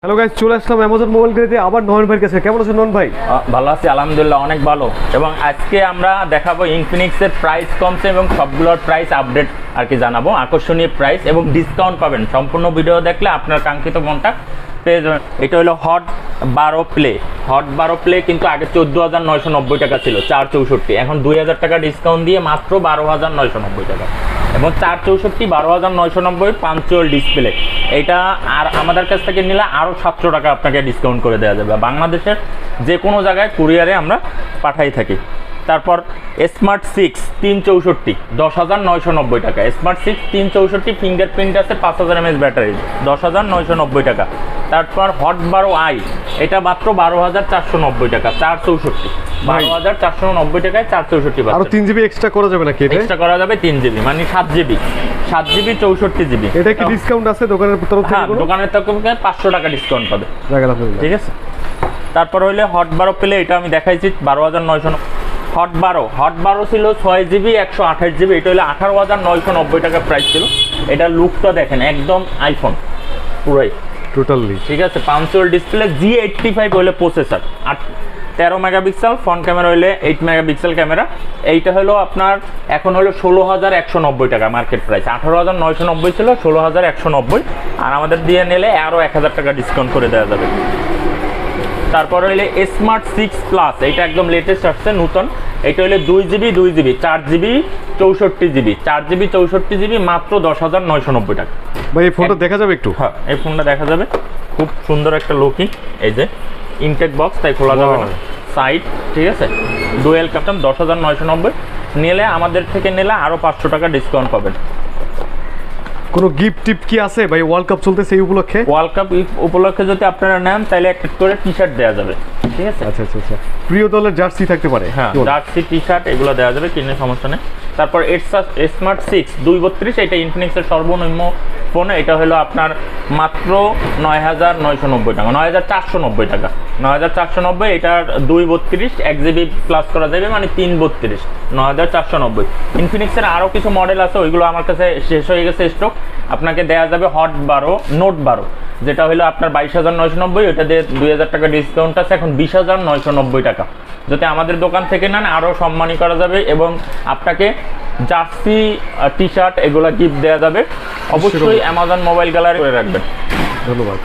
Hello guys, চলে আসলাম Amazon mobile গ্যালারিতে আবার নয়ন ভাইয়ের কাছে। কেমন আছেন নয়ন ভাই? ভালো আছি আলহামদুলিল্লাহ, অনেক ভালো। এবং আজকে আমরা দেখাবো ইনফিনিক্সের প্রাইস কমছে এবং সবগুলোর প্রাইস আপডেট আর কি জানাবো, আকর্ষণীয় প্রাইস এবং ডিসকাউন্ট পাবেন। সম্পূর্ণ ভিডিও দেখলে আপনার কাঙ্ক্ষিত মনটা পেয়ে যাবেন। এটা হলো হট 12 প্লে। হট 12 প্লে কিন্তু আগে 14,990 টাকা ছিল 464, এখন 2,000 টাকা ডিসকাউন্ট দিয়ে মাত্র 12,990 টাকা। এবং 464 12,990 পাঞ্চুয়াল ডিসপ্লে। এটা আর আমাদের কাছ থেকে নিলে আরও 700 টাকা আপনাকে ডিসকাউন্ট করে দেওয়া যাবে। বাংলাদেশের যে কোনো জায়গায় কুরিয়ারে আমরা পাঠাই থাকি। তারপর স্মার্ট 6 364 10,990 টাকা। স্মার্ট 6 364 ফিঙ্গারপ্রিন্ট আছে, 5000 mAh ব্যাটারি, 10,990 টাকা। তারপর হট 12i, এটা মাত্র 12,490 টাকা 464, 12,490 টাকায় 464। আরো 3 জিবি এক্সট্রা করা যাবে নাকি? এক্সট্রা করা যাবে 3 জিবি, মানে 7 জিবি 64 জিবি। এটা কি ডিসকাউন্ট আছে দোকানের তরফ থেকে? হ্যাঁ, দোকানের তরফ থেকে 500 টাকা ডিসকাউন্ট পাবে। ঠিক আছে। তারপর হইলে হট 12 পেলে, এটা আমি দেখাইছি 12,990। হট 12 ছিল 6 জিবি 128 জিবি, এটা হলো 18,990 টাকা প্রাইস ছিল। এটা লুকটা দেখেন, একদম আইফোন পুরাই টোটালি। ঠিক আছে। পাঞ্চুয়াল ডিসপ্লে, G85 হইলে প্রসেসর, আর 13 মেগাপিক্সেল ফ্রন্ট ক্যামেরা হইলে 8 মেগাপিক্সেল ক্যামেরা। এইটা হলো আপনার এখন হলো 16,190 টাকা মার্কেট প্রাইস। 18,990 ছিল, 16,190, আর আমাদের দিয়ে নিলে আরও 1,000 টাকা ডিসকাউন্ট করে দেওয়া যাবে। তারপর হইলে স্মার্ট 6 প্লাস, এইটা একদম লেটেস্ট আসছে নতুন। এটা হইলে 2 GB 4 GB 64 GB, 4 GB 64 GB মাত্র 10,990 টাকা। ভাই এই ফোনটা দেখা যাবে একটু? হ্যাঁ, এই ফোনটা দেখা যাবে। খুব সুন্দর একটা লুকিং। এই যে ইনটেক বক্স, তাই খোলা যাবে না। সাইড, ঠিক আছে। ডুয়েল ক্যাপটাম, 10,990 নিলে আমাদের থেকে নিলে আরও 500 টাকা ডিসকাউন্ট পাবেন। কোনো গিফট টিপ কি আছে ভাই? ওয়ার্ল্ড কাপ চলতেছে, এই উপলক্ষে ওয়ার্ল্ড কাপ উপলক্ষে যদি আপনারা নেন তাহলে একটা করে টি শার্ট দেওয়া যাবে। ঠিক আছে। আচ্ছা আচ্ছা আচ্ছা, প্রিয় দলের জার্সি থাকতে পারে। হ্যাঁ, জার্সি টি শার্ট এগুলো দেওয়া যাবে, কিনে সমস্যা নেই। তারপর স্মার্ট 6 232, এটা ইনফিনিক্সের সর্বনিম্ন ফোন। এটা হলো আপনার মাত্র 9,990 টাকা, 9,490 টাকা, 9,490। এটার 232 1 জিবি প্লাস করা যাবে, মানে 332, 9,490। ইনফিনিক্সের আরও কিছু মডেল আছে, ওইগুলো আমার কাছে শেষ হয়ে গেছে স্টক। আপনাকে দেওয়া যাবে হট 12 নোট 12, যেটা হলো আপনার 22,990, ওটা দিয়ে 2,000 টাকা ডিসকাউন্ট আছে, এখন 20,990 টাকা। যাতে আমাদের দোকান থেকে নেন আরও সম্মানী করা যাবে এবং আপনাকে জার্সি টি শার্ট এগুলো গিফট দেওয়া যাবে। অবশ্যই অ্যামাজন মোবাইল গ্যালারি করে রাখবেন। ধন্যবাদ।